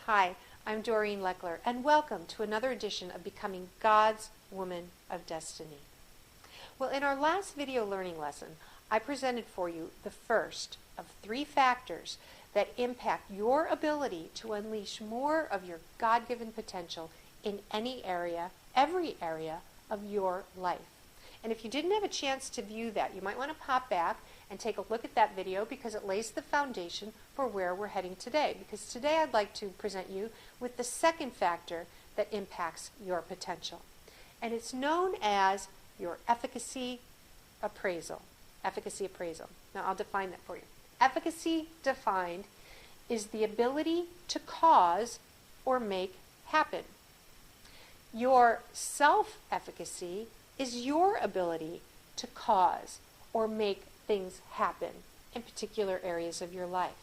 Hi, I'm Doreen Leckler, and welcome to another edition of Becoming God's Woman of Destiny. Well, in our last video learning lesson, I presented for you the first of 3 factors that impact your ability to unleash more of your God-given potential in any area, every area of your life. And if you didn't have a chance to view that, you might want to pop back and take a look at that video because it lays the foundation for where we're heading today. Because today I'd like to present you with the second factor that impacts your potential. And it's known as your efficacy appraisal. Efficacy appraisal. Now I'll define that for you. Efficacy defined is the ability to cause or make happen. Your self-efficacy is your ability to cause or make things happen in particular areas of your life.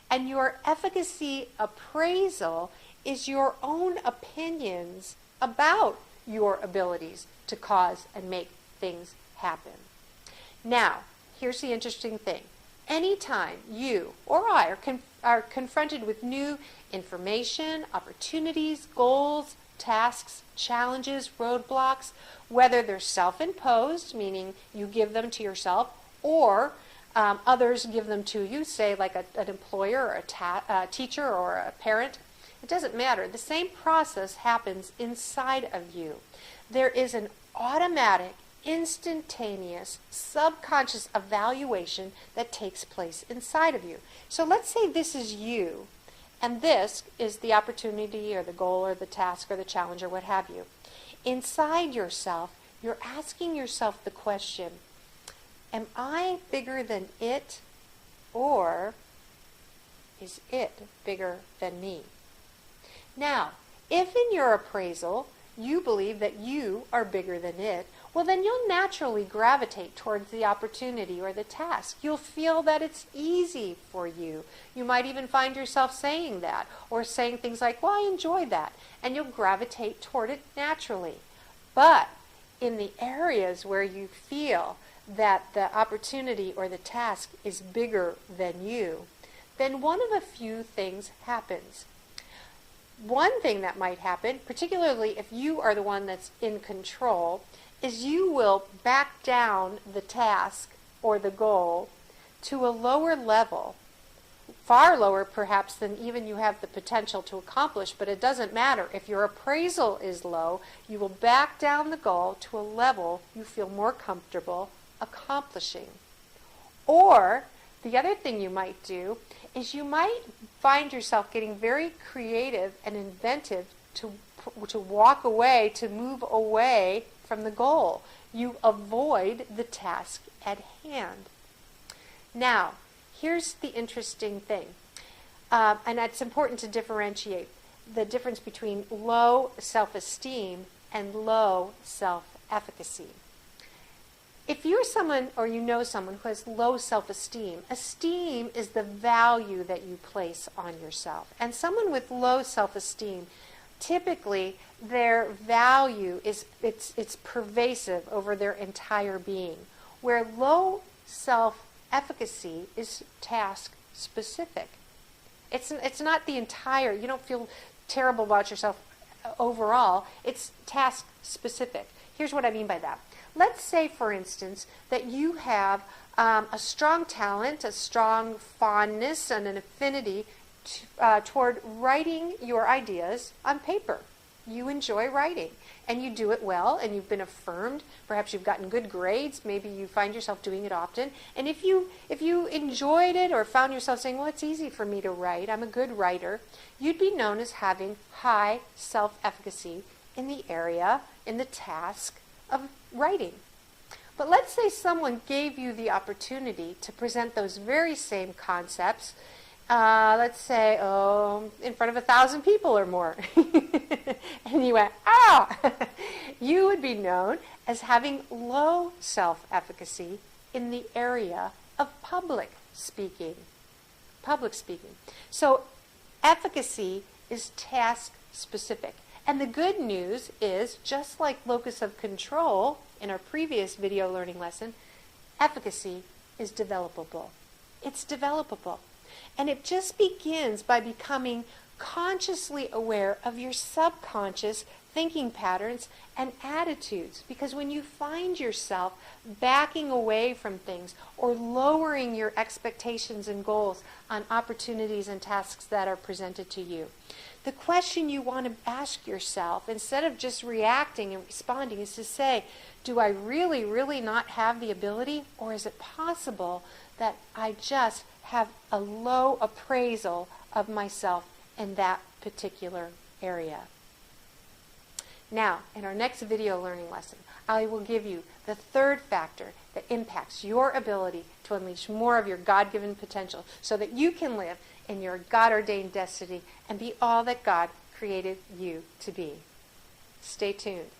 And your efficacy appraisal is your own opinions about your abilities to cause and make things happen. Now, here's the interesting thing. Anytime you or I are confronted with new information, opportunities, goals, tasks, challenges, roadblocks, whether they're self-imposed, meaning you give them to yourself, or others give them to you, say like an employer or a teacher or a parent. It doesn't matter. The same process happens inside of you. There is an automatic, instantaneous, subconscious evaluation that takes place inside of you. So let's say this is you, and this is the opportunity or the goal or the task or the challenge or what have you. Inside yourself, you're asking yourself the question, am I bigger than it, or is it bigger than me? Now, if in your appraisal you believe that you are bigger than it, well then you'll naturally gravitate towards the opportunity or the task. You'll feel that it's easy for you. You might even find yourself saying that, or saying things like, well, I enjoy that, and you'll gravitate toward it naturally. But in the areas where you feel that the opportunity or the task is bigger than you, then one of a few things happens. One thing that might happen, particularly if you are the one that's in control, is you will back down the task or the goal to a lower level, far lower perhaps than even you have the potential to accomplish, but it doesn't matter. If your appraisal is low, you will back down the goal to a level you feel more comfortable accomplishing. Or the other thing you might do is you might find yourself getting very creative and inventive to walk away, to move away from the goal. You avoid the task at hand. Now, here's the interesting thing, and it's important to differentiate the difference between low self-esteem and low self-efficacy. If you're someone or you know someone who has low self-esteem, esteem is the value that you place on yourself. And someone with low self-esteem, typically their value is it's pervasive over their entire being, where low self-efficacy is task specific. It's not the entire, you don't feel terrible about yourself overall, it's task specific. Here's what I mean by that. Let's say, for instance, that you have a strong talent, a strong fondness, and an affinity toward writing your ideas on paper. You enjoy writing, and you do it well, and you've been affirmed. Perhaps you've gotten good grades. Maybe you find yourself doing it often. And if you enjoyed it or found yourself saying, well, it's easy for me to write, I'm a good writer, you'd be known as having high self-efficacy in the area, in the task of writing. But let's say someone gave you the opportunity to present those very same concepts, let's say, in front of 1,000 people or more. And you went, you would be known as having low self-efficacy in the area of public speaking. Public speaking. So efficacy is task specific. And the good news is, just like locus of control in our previous video learning lesson, efficacy is developable. It's developable. And it just begins by becoming consciously aware of your subconscious thinking patterns and attitudes. Because when you find yourself backing away from things or lowering your expectations and goals on opportunities and tasks that are presented to you, the question you want to ask yourself, instead of just reacting and responding, is to say, do I really, really not have the ability? Or is it possible that I just have a low appraisal of myself in that particular area? Now, in our next video learning lesson, I will give you the third factor that impacts your ability to unleash more of your God-given potential so that you can live in your God-ordained destiny and be all that God created you to be. Stay tuned.